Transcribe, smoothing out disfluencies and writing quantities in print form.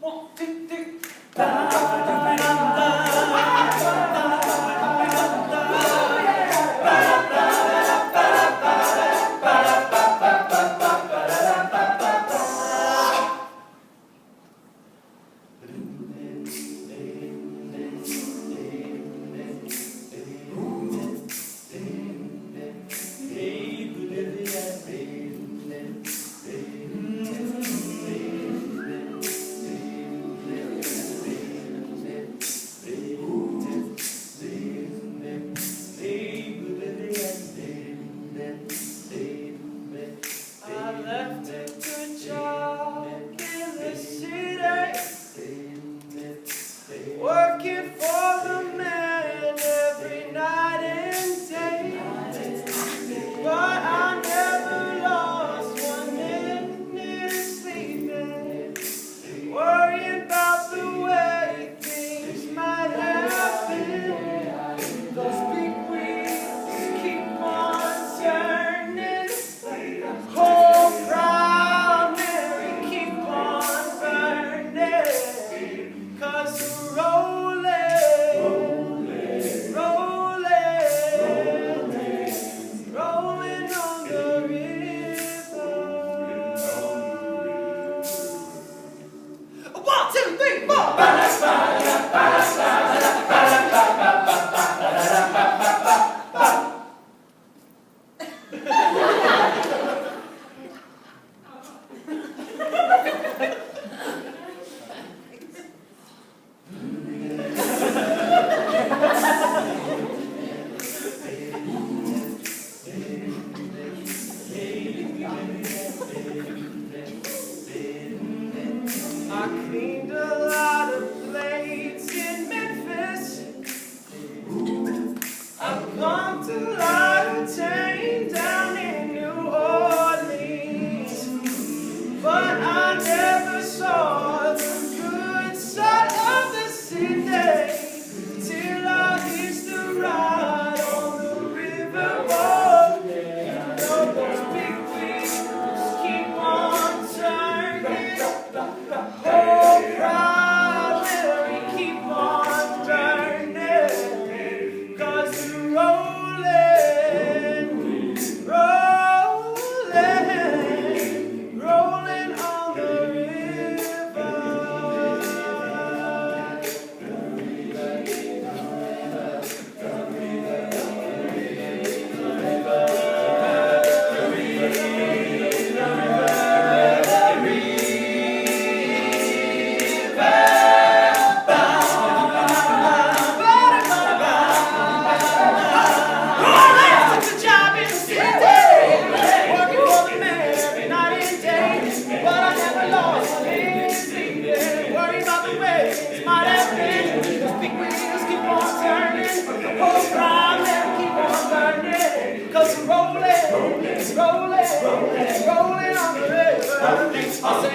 1, 2, 3. Working for the man every night and day, but I never lost 1 minute sleeping, worrying about the way things might have been. Those big wheels keep on turning, whole proud Mary keep on burning, 'cause rolling on the river. 1, 2, 3, 4. I cleaned a lot of plates in Memphis. I've gone to Latin down in New Orleans, but I never saw the good side of the city till I hitched a ride on the riverboat. Those big wheels keep on turning, oh, proud Mary, keep on burning, 'cause you're rolling, rolling on the river. Rolling on the river. I say